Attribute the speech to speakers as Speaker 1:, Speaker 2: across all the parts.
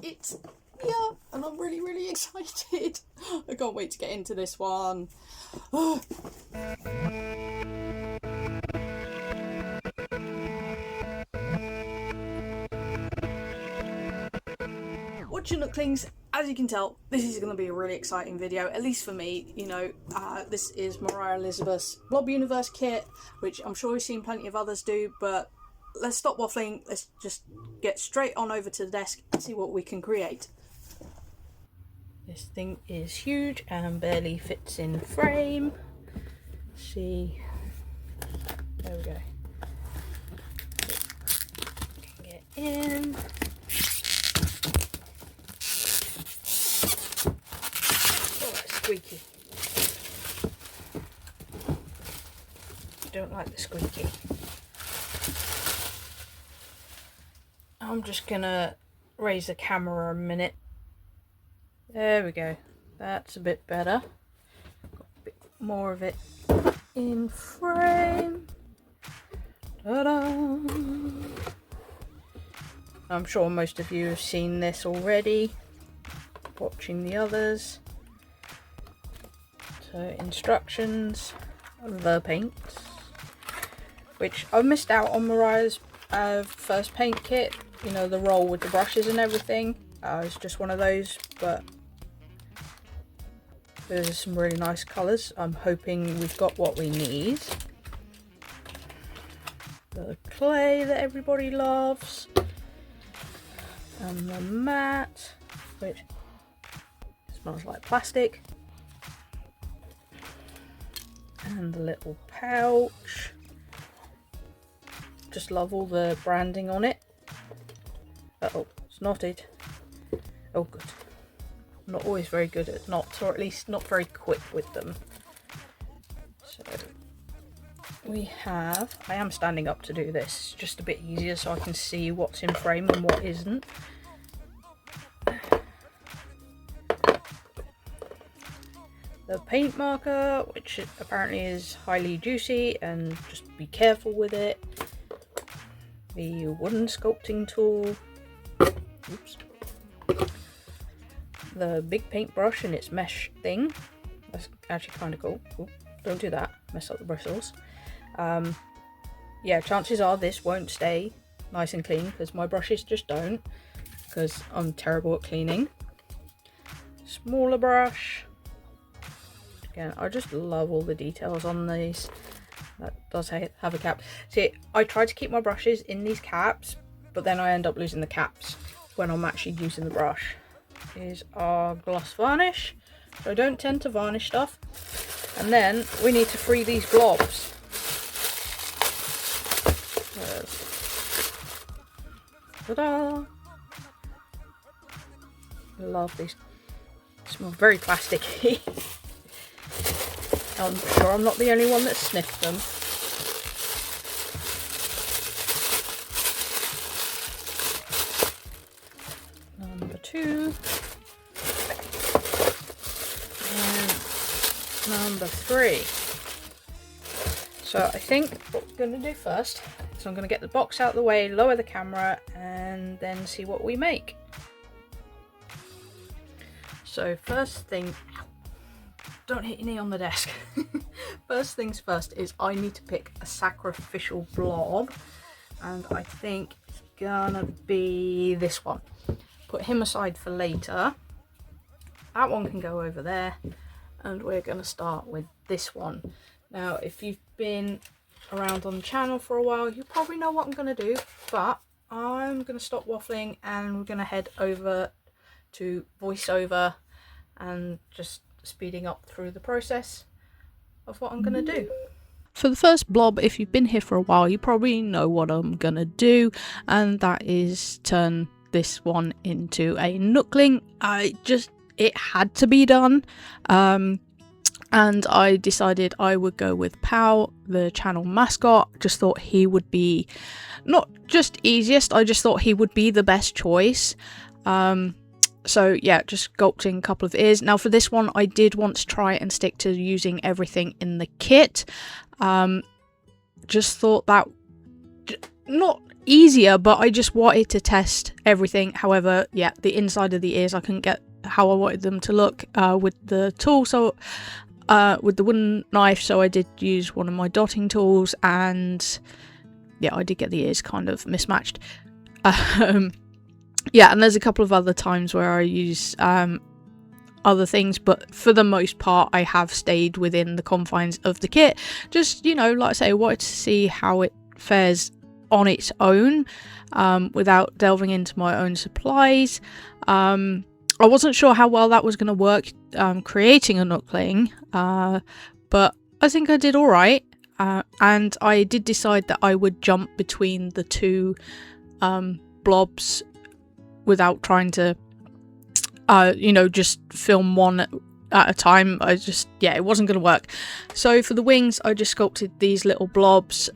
Speaker 1: it's here and I'm really excited. I can't wait to get into this one. Wotcher Nooklings, as you can tell, this is going to be a really exciting video, at least for me. You know, this is Moriah Elizabeth's Blob Universe kit, which I'm sure you've seen plenty of others do, but let's stop waffling, let's just get straight on over to the desk and see what we can create. This thing is huge and barely fits in frame. Let's see, there we go. Get in. Squeaky. Don't like the squeaky. I'm just gonna raise the camera a minute. There we go. That's a bit better. Got a bit more of it in frame. Ta-da! I'm sure most of you have seen this already, watching the others. So instructions, the paints, which I missed out on Moriah's first paint kit, you know, the roll with the brushes and everything. It's just one of those, but there's some really nice colours. I'm hoping we've got what we need. The clay that everybody loves, and the mat, which smells like plastic. And the little pouch. Just love all the branding on it. Uh-oh, it's knotted. Oh good. I'm not always very good at knots, or at least not very quick with them. So we have, I am standing up to do this, just a bit easier so I can see what's in frame and what isn't. The paint marker, which apparently is highly juicy, and just be careful with it. The wooden sculpting tool. Oops. The big paintbrush and its mesh thing. That's actually kind of cool. Ooh, don't do that, mess up the bristles. Yeah, chances are this won't stay nice and clean because my brushes just don't, because I'm terrible at cleaning. Smaller brush. Again, I just love all the details on these. That does have a cap. See, I try to keep my brushes in these caps, but then I end up losing the caps when I'm actually using the brush. Here's our gloss varnish. So I don't tend to varnish stuff. And then we need to free these blobs. Ta-da! Love these. They smell very plasticky. I'm sure I'm not the only one that sniffed them. Number 2. And number 3. So I think what we're going to do first is I'm going to get the box out of the way, lower the camera, and then see what we make. So first thing, don't hit your knee on the desk. First things first is I need to pick a sacrificial blob, and I think it's gonna be this one. Put him aside for later. That one can go over there, and we're gonna start with this one. Now, if you've been around on the channel for a while, you probably know what I'm gonna do, but I'm gonna stop waffling and we're gonna head over to voiceover and just speeding up through the process of what I'm gonna do. For the first blob, if you've been here for a while, you probably know what I'm gonna do, and that is turn this one into a nookling. It had to be done, and I decided I would go with Pow, the channel mascot. Just thought he would be not just easiest, I just thought he would be the best choice. So yeah, just sculpting a couple of ears. Now for this one, I did want to try and stick to using everything in the kit. Just thought that, not easier, but I just wanted to test everything. However, yeah, the inside of the ears, I couldn't get how I wanted them to look with the tool, so with the wooden knife, so I did use one of my dotting tools, and yeah, I did get the ears kind of mismatched. Yeah, and there's a couple of other times where I use other things, but for the most part I have stayed within the confines of the kit. Just, you know, like I say, I wanted to see how it fares on its own without delving into my own supplies. I wasn't sure how well that was going to work creating a Nookling, but I think I did alright, and I did decide that I would jump between the two blobs without trying to you know, just film one at a time. Yeah, it wasn't going to work. So for the wings, I just sculpted these little blobs.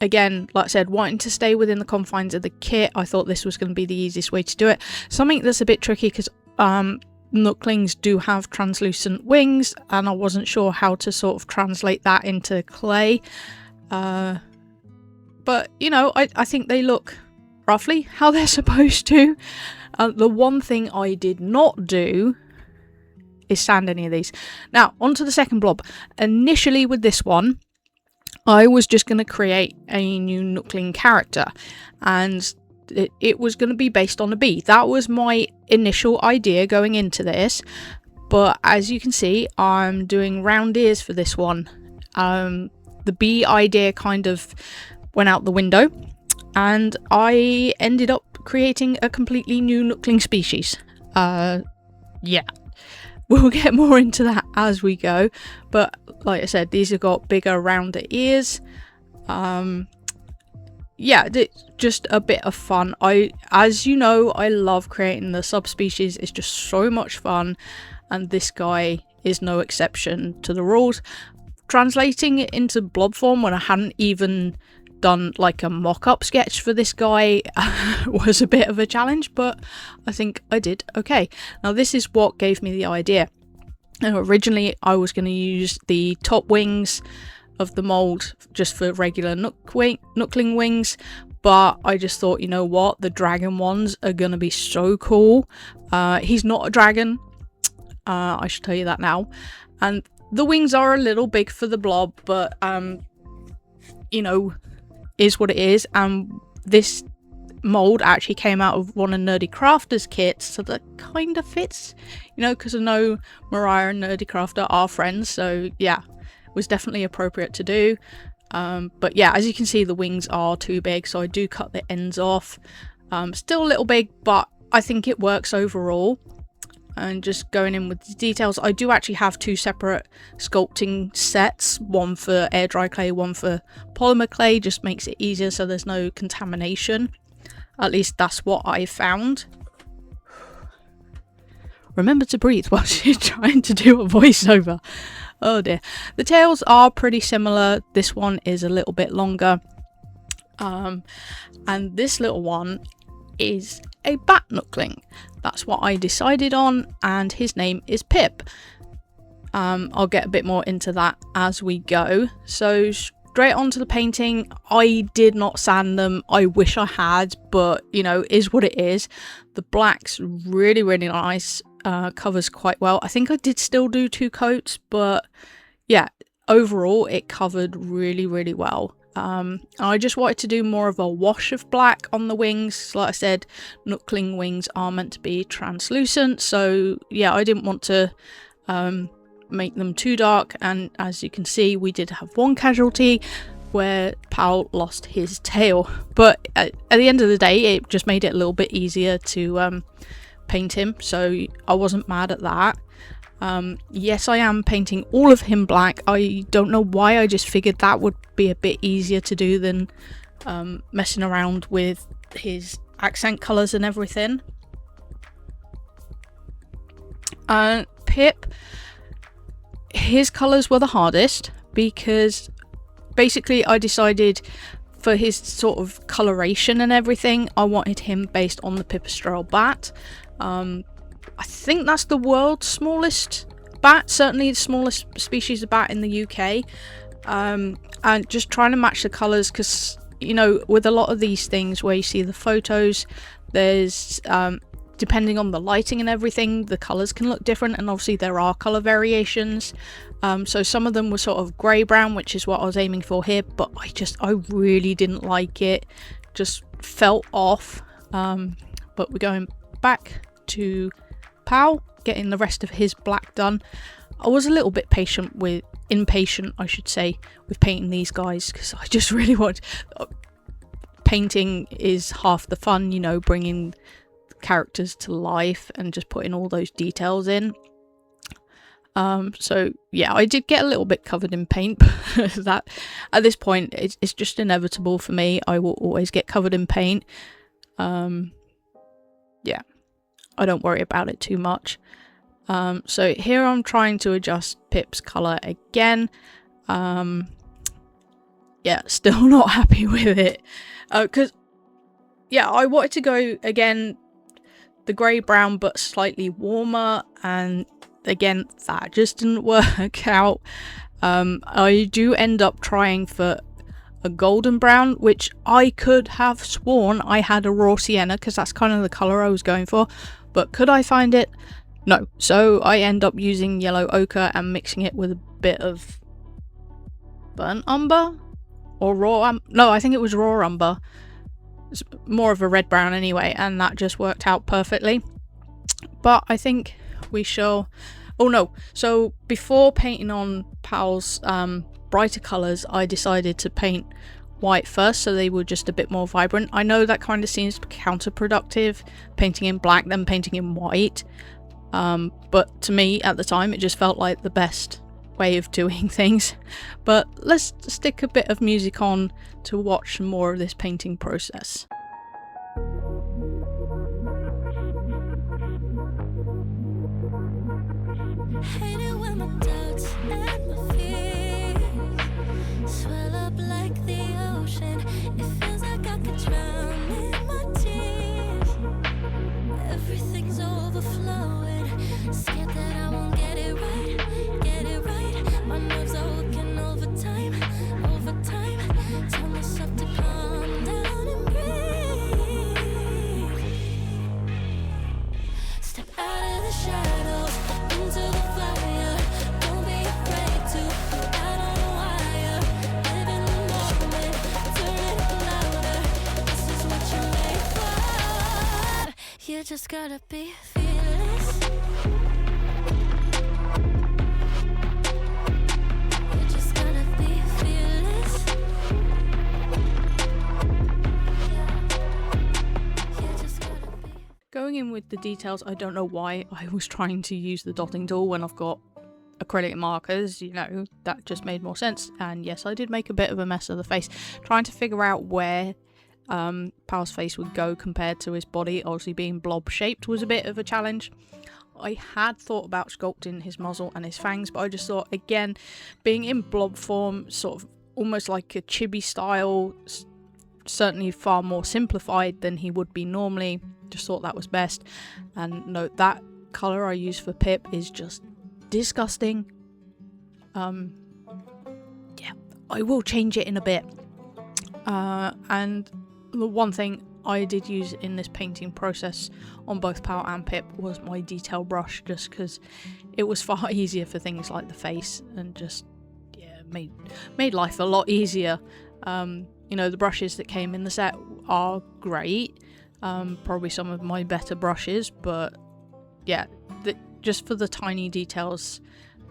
Speaker 1: Again, like I said, wanting to stay within the confines of the kit, I thought this was going to be the easiest way to do it. Something that's a bit tricky because Nooklings do have translucent wings, and I wasn't sure how to sort of translate that into clay. But, you know, I think they look roughly how they're supposed to. The one thing I did not do is sand any of these. Now, onto the second blob. Initially with this one, I was just going to create a new Nookling character, and it was going to be based on a bee. That was my initial idea going into this, but as you can see, I'm doing round ears for this one. The bee idea kind of went out the window, and I ended up creating a completely new Nookling species. Yeah, we'll get more into that as we go, but like I said, these have got bigger, rounder ears. Yeah, it's just a bit of fun. As you know, I love creating the subspecies. It's just so much fun, and this guy is no exception to the rules. Translating it into blob form when I hadn't even done like a mock-up sketch for this guy was a bit of a challenge, but I think I did okay. Now this is what gave me the idea. Originally I was going to use the top wings of the mold just for regular Nookling wings, but I just thought, you know what, the dragon ones are going to be so cool. He's not a dragon, I should tell you that now, and the wings are a little big for the blob, but you know, is what it is. And this mold actually came out of one of Nerdy Crafter's kits, so that kind of fits, you know, because I know Moriah and Nerdy Crafter are friends, so yeah, it was definitely appropriate to do. But yeah, as you can see, the wings are too big, so I do cut the ends off. Still a little big, but I think it works overall. And just going in with the details, I do actually have two separate sculpting sets, one for air dry clay, one for polymer clay. Just makes it easier so there's no contamination. At least that's what I found. Remember to breathe whilst you're trying to do a voiceover. Oh dear. The tails are pretty similar. This one is a little bit longer, and this little one is a bat Nookling. That's what I decided on, and his name is Pip. I'll get a bit more into that as we go. So straight onto the painting. I did not sand them. I wish I had, but you know, is what it is. The black's really, really nice. Covers quite well. I think I did still do 2 coats, but yeah, overall it covered really, really well. I just wanted to do more of a wash of black on the wings. Like I said, Nookling wings are meant to be translucent, so yeah, I didn't want to make them too dark. And as you can see, we did have one casualty where Pal lost his tail, but at the end of the day, it just made it a little bit easier to paint him, so I wasn't mad at that. Yes, I am painting all of him black. I don't know why, I just figured that would be a bit easier to do than messing around with his accent colours and everything. Pip, his colours were the hardest because basically I decided for his sort of coloration and everything, I wanted him based on the pipistrelle bat. I think that's the world's smallest bat, certainly the smallest species of bat in the UK. And just trying to match the colours, because you know, with a lot of these things where you see the photos, there's depending on the lighting and everything, the colours can look different, and obviously there are colour variations. So some of them were sort of grey brown, which is what I was aiming for here, but I really didn't like it. Just felt off. But we're going back to Pal, getting the rest of his black done. I was a little bit impatient, I should say, with painting these guys, because I just really want... Painting is half the fun, you know, bringing characters to life and just putting all those details in. So yeah, I did get a little bit covered in paint, but that at this point it's just inevitable for me. I will always get covered in paint. Yeah, I don't worry about it too much. So here I'm trying to adjust Pip's colour again. Yeah, still not happy with it. Because, yeah, I wanted to go, again, the grey-brown, but slightly warmer. And, again, that just didn't work out. I do end up trying for a golden brown, which I could have sworn I had a raw sienna, because that's kind of the colour I was going for. But could I find it? No. So I end up using yellow ochre and mixing it with a bit of burnt umber? Or raw no, I think it was raw umber. It's more of a red brown anyway, and that just worked out perfectly. But I think we shall... Oh no, so before painting on Pal's brighter colours, I decided to paint white first, so they were just a bit more vibrant. I know that kind of seems counterproductive, painting in black then painting in white. But to me at the time it just felt like the best way of doing things. But let's stick a bit of music on to watch some more of this painting process.
Speaker 2: Hate it when my doubts and my fears swell up like the ocean. It feels like I could drown in my tears. Everything's overflowing. Scared that I won't get it right, get it right. My nerves are working overtime, overtime. Tell myself to calm down and breathe. Step out of the shadows, into the fire. Don't be afraid to go out on a wire. Live in the moment, turn it louder. This is what you're made for. You just gotta be fearless. You just gotta be fearless. You just gotta be.
Speaker 1: Going in with the details, I don't know why I was trying to use the dotting tool when I've got acrylic markers, you know, that just made more sense. And yes, I did make a bit of a mess of the face, trying to figure out where Pal's face would go compared to his body. Obviously being blob shaped was a bit of a challenge. I had thought about sculpting his muzzle and his fangs, but I just thought, again, being in blob form, sort of almost like a chibi style, certainly far more simplified than he would be normally. Just thought that was best. And no, that colour I use for Pip is just disgusting. Yeah, I will change it in a bit. And the one thing I did use in this painting process on both Pal and Pip was my detail brush, just because it was far easier for things like the face, and just, yeah, made life a lot easier. You know, the brushes that came in the set are great. Probably some of my better brushes, but yeah, just for the tiny details,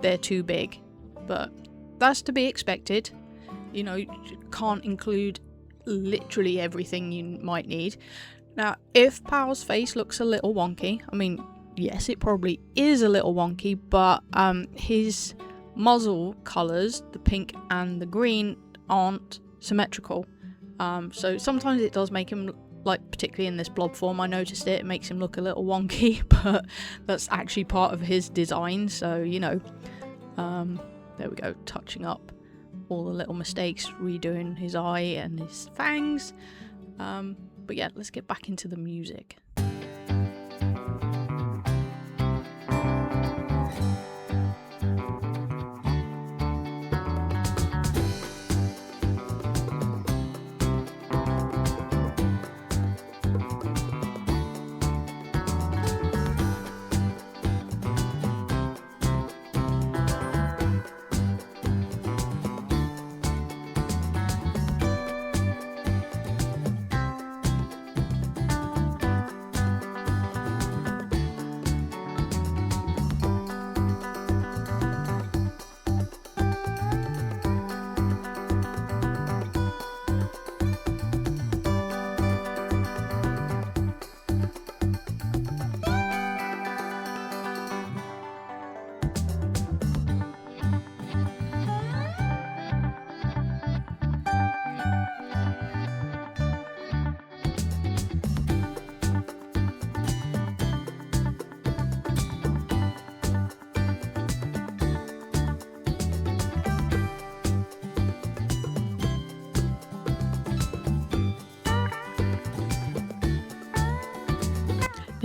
Speaker 1: they're too big. But that's to be expected. You know, you can't include literally everything you might need. Now, if Pal's face looks a little wonky, I mean, yes, it probably is a little wonky, but his muzzle colours, the pink and the green, aren't symmetrical. So sometimes it does make him, like particularly in this blob form, I noticed it makes him look a little wonky, but that's actually part of his design, so you know. There we go, touching up all the little mistakes, redoing his eye and his fangs. But yeah, let's get back into the music.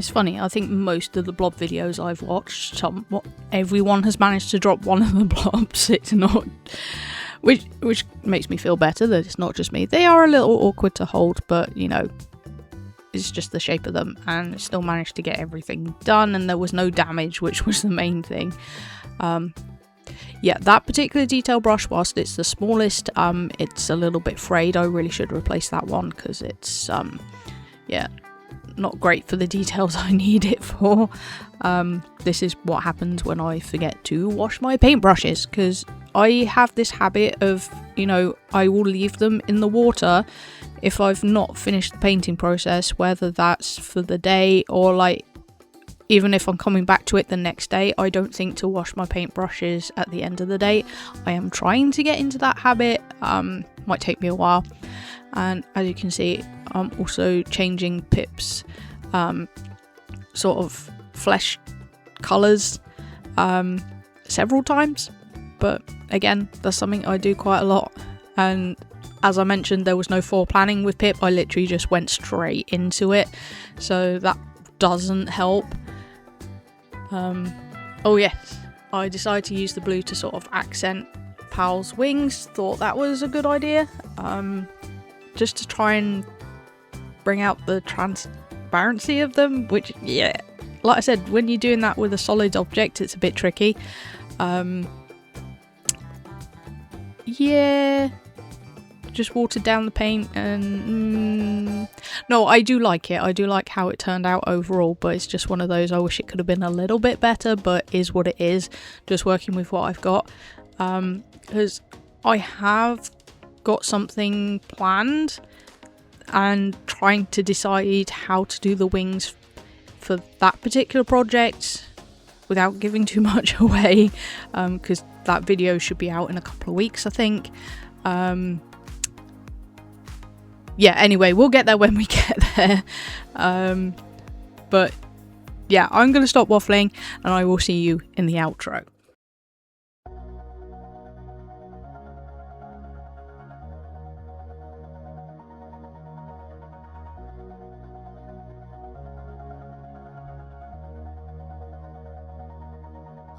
Speaker 1: it's funny, I think most of the blob videos I've watched, everyone has managed to drop one of the blobs. It's not, which makes me feel better that it's not just me. They are a little awkward to hold, but you know, it's just the shape of them, and still managed to get everything done, and there was no damage, which was the main thing. Yeah, that particular detail brush, whilst it's the smallest, it's a little bit frayed. I really should replace that one because it's yeah, not great for the details I need it for. This is what happens when I forget to wash my paintbrushes, because I have this habit of, you know, I will leave them in the water if I've not finished the painting process, whether that's for the day or like even if I'm coming back to it the next day. I don't think to wash my paintbrushes at the end of the day. I am trying to get into that habit. Might take me a while. And as you can see, I'm also changing Pip's sort of flesh colours several times. But again, that's something I do quite a lot. And as I mentioned, there was no planning with Pip. I literally just went straight into it. So that doesn't help. Oh yes, I decided to use the blue to sort of accent Pal's wings. Thought that was a good idea. Just to try and bring out the transparency of them, which, yeah, like I said, when you're doing that with a solid object, it's a bit tricky. Yeah, just watered down the paint, and no, I do like it. I do like how it turned out overall, but it's just one of those, I wish it could have been a little bit better, but is what it is. Just working with what I've got, because I have got something planned and trying to decide how to do the wings for that particular project without giving too much away, because that video should be out in a couple of weeks, I think. Yeah, anyway, we'll get there when we get there. But yeah, I'm going to stop waffling and I will see you in the outro.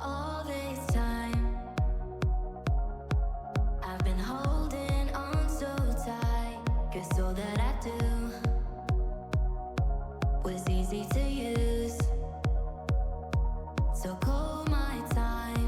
Speaker 2: All this time, I've been holding on so tight, 'cause all that I do was easy to use. So call my time.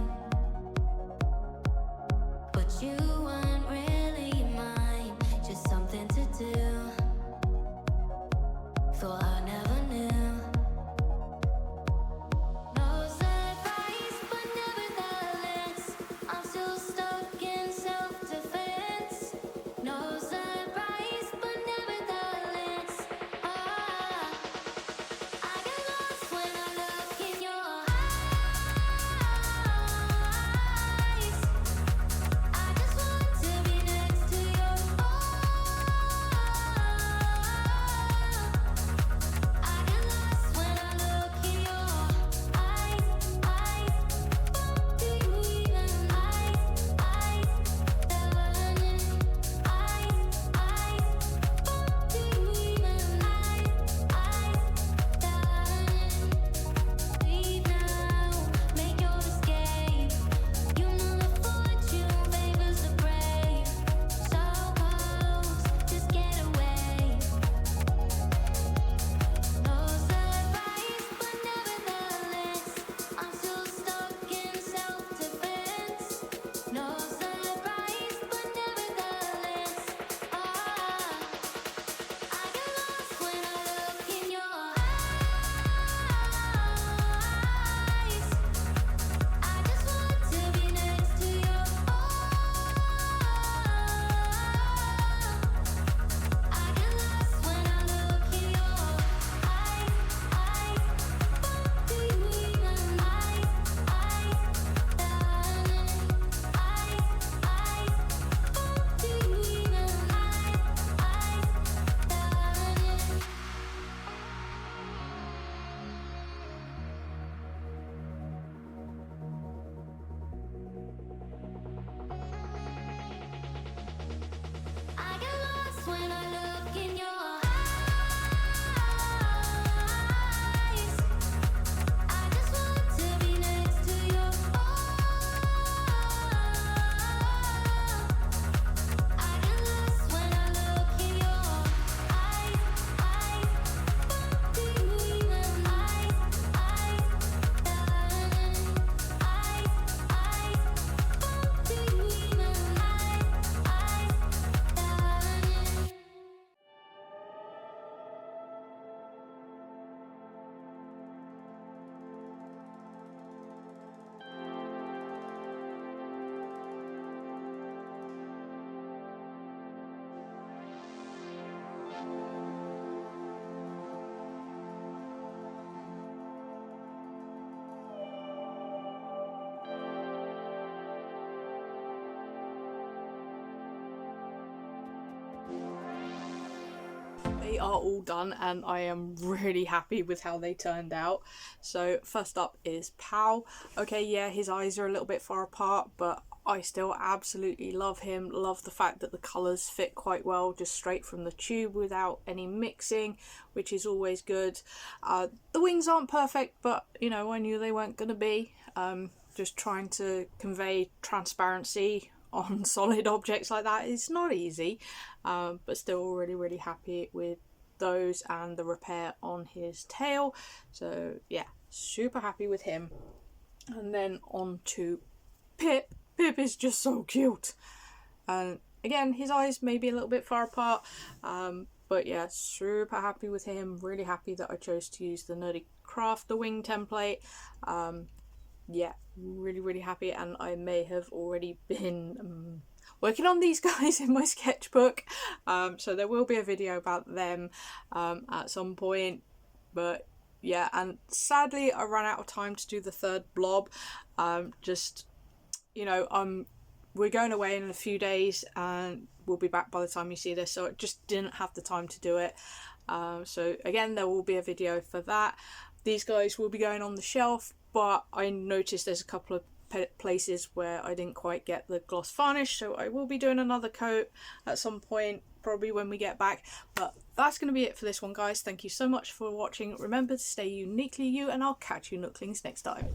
Speaker 1: are all done and I am really happy with how they turned out. So first up is Pal. Okay, yeah, his eyes are a little bit far apart, but I still absolutely love him. Love the fact that the colours fit quite well just straight from the tube without any mixing, which is always good. The wings aren't perfect, but you know, I knew they weren't going to be. Just trying to convey transparency on solid objects like that is not easy, but still really happy with those and the repair on his tail. So yeah, super happy with him. And then on to Pip. Pip is just so cute, and again his eyes may be a little bit far apart, but yeah, super happy with him. Really happy that I chose to use the Nerdy Craft the wing template. Yeah, really happy, and I may have already been working on these guys in my sketchbook, so there will be a video about them at some point. But yeah, and sadly I ran out of time to do the third blob. Just, you know, we're going away in a few days and we'll be back by the time you see this, so I just didn't have the time to do it. So again, there will be a video for that. These guys will be going on the shelf, but I noticed there's a couple of places where I didn't quite get the gloss varnish, so I will be doing another coat at some point, probably when we get back. But that's going to be it for this one, guys. Thank you so much for watching. Remember to stay uniquely you, and I'll catch you Nooklings next time.